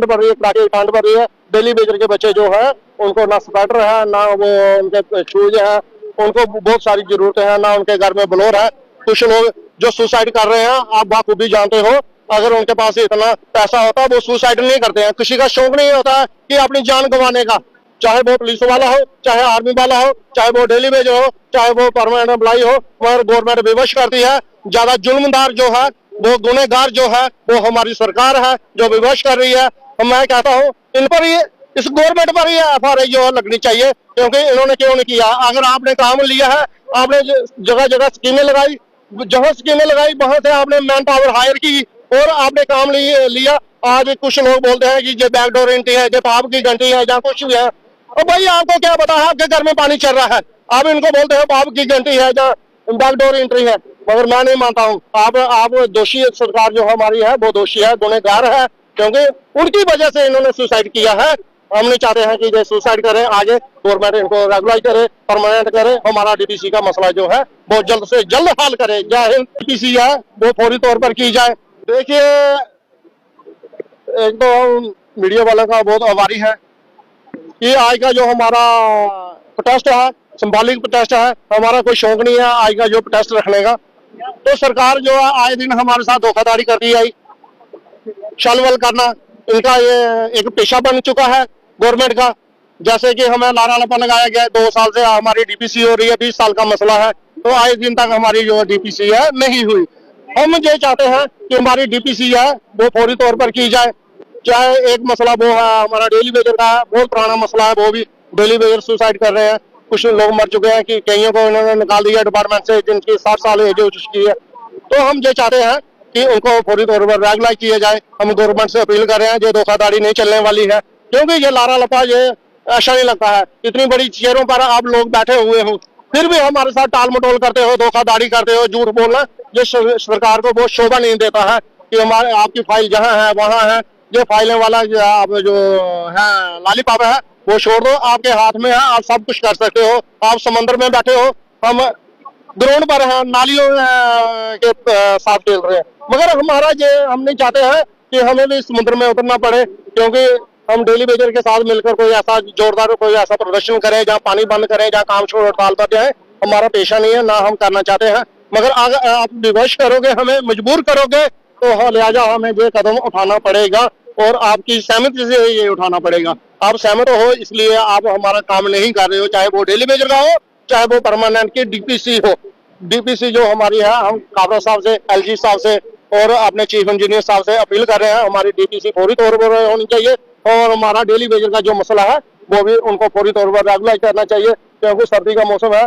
ठंड पड़ रही है, कड़ाके की ठंड पड़ रही है। डेली वेजर के बच्चे जो है उनको ना स्वेटर है, ना वो उनके शूज है, उनको बहुत सारी जरूरतें हैं, ना उनके घर में ब्लोर है। कुछ लोग जो सुसाइड कर रहे हैं, आप बाखूबी जानते हो, अगर उनके पास इतना पैसा होता वो सुसाइड नहीं करते हैं। किसी का शौक नहीं होता है कि अपनी जान गंवाने का, चाहे वो पुलिस वाला हो, चाहे आर्मी वाला हो, चाहे वो डेली वेजर हो, चाहे वो परमानेंट एम्प्लॉय हो, मगर गवर्नमेंट विवश करती है। ज्यादा जुल्मदार जो है, वो गुनहगार जो है, वो हमारी सरकार है जो विवश कर रही है। मैं कहता हूँ इन पर ही, इस गवर्नमेंट पर ही FRI जो है लगनी चाहिए, क्योंकि इन्होंने क्यों नहीं किया। अगर आपने काम लिया है, आपने जगह जगह स्कीमें लगाई, जहां स्कीमें लगाई वहां से आपने मैन पावर हायर की और आपने काम लिया। आज कुछ लोग बोलते हैं कि ये बैकडोर एंट्री है, ये पाप की घंटी है, या कुछ भी है। और भाई आपको क्या पता है आपके घर में पानी चल रहा है, आप इनको बोलते हैं पाप की घंटी है या बैकडोर एंट्री है। मगर मैं नहीं मानता हूँ। आप दोषी, सरकार जो हमारी है वो दोषी है, गुनहगार है, क्योंकि उनकी वजह से इन्होंने सुसाइड किया है। हम नहीं चाहते हैं कि ये सुसाइड करें, आगे गवर्नमेंट इनको रेगुलाइज करे, परमानेंट करे, हमारा DPC का मसला जो है वो जल्द से जल्द हल करे। जय हिंद। DPC है वो फौरी तौर पर की जाए। देखिए, एक तो मीडिया वालों का बहुत आभारी है कि आज का जो हमारा प्रोटेस्ट है, सिंबॉलिक प्रोटेस्ट है, हमारा कोई शौक नहीं है आज का जो प्रोटेस्ट रखने का। तो सरकार जो है आए दिन हमारे साथ धोखाधड़ी करती आई, छल-वल करना इनका ये एक पेशा बन चुका है गवर्नमेंट का। जैसे कि हमें लारा लपा लगाया गया 2 साल से हमारी DPC हो रही है, 20 साल का मसला है, तो आए दिन तक हमारी जो DPC है नहीं हुई। हम ये चाहते हैं कि हमारी DPC है वो फौरी तौर पर की जाए। चाहे एक मसला वो है हमारा डेली वेजर का है, बहुत पुराना मसला है, वो भी डेली वेजर सुसाइड कर रहे हैं। कुछ लोग मर चुके हैं कि कईयों को इन्होंने निकाल दिया डिपार्टमेंट से, जिनकी 60 साल एज हो चुकी है। तो हम ये चाहते हैं कि उनको फौरी तौर पर रेगुलाइज किया जाए। हम गवर्नमेंट से अपील कर रहे हैं, ये धोखाधड़ी नहीं चलने वाली है, क्योंकि ये लारा लपा ये अच्छा नहीं लगता है। इतनी बड़ी चेयरों पर आप लोग बैठे हुए हो, फिर भी हमारे साथ टाल मटोल करते हो, धोखाधड़ी करते हो, झूठ बोलना ये सरकार को बहुत शोभा नहीं देता है कि हमारे आपकी फाइल जहाँ है वहाँ है। ये फाइलें वाला आप जो है लॉलीपॉप है वो छोड़ दो, आपके हाथ में है, आप सब कुछ कर सकते हो। आप समंदर में बैठे हो, हम ग्राउंड पर हैं, नालियों के साथ खेल रहे हैं। मगर हमारा ये हम नहीं चाहते हैं कि हमें भी समुद्र में उतरना पड़े, क्योंकि हम डेली वेजर के साथ मिलकर कोई ऐसा जोरदार कोई ऐसा प्रदर्शन करें जहाँ पानी बंद करें, जहाँ काम छोड़ हड़ताल पर जाए, हमारा पेशा नहीं है, ना हम करना चाहते हैं। मगर अगर आप विवश करोगे, हमें मजबूर करोगे, तो लिहाजा हमें ये कदम उठाना पड़ेगा और आपकी सहमति से ये उठाना पड़ेगा। आप सहमत हो इसलिए आप हमारा काम नहीं कर रहे हो, चाहे वो डेली वेजर का हो, चाहे वो परमानेंट की DPC हो। DPC जो हमारी है, हम काबरा साहब से, LG साहब से और अपने चीफ इंजीनियर साहब से अपील कर रहे हैं, हमारी DPC फौरी तौर पर होनी चाहिए और हमारा डेली वेजर का जो मसला है वो भी उनको फौरी तौर पर रेगुलाइज करना चाहिए, क्योंकि सर्दी का मौसम है।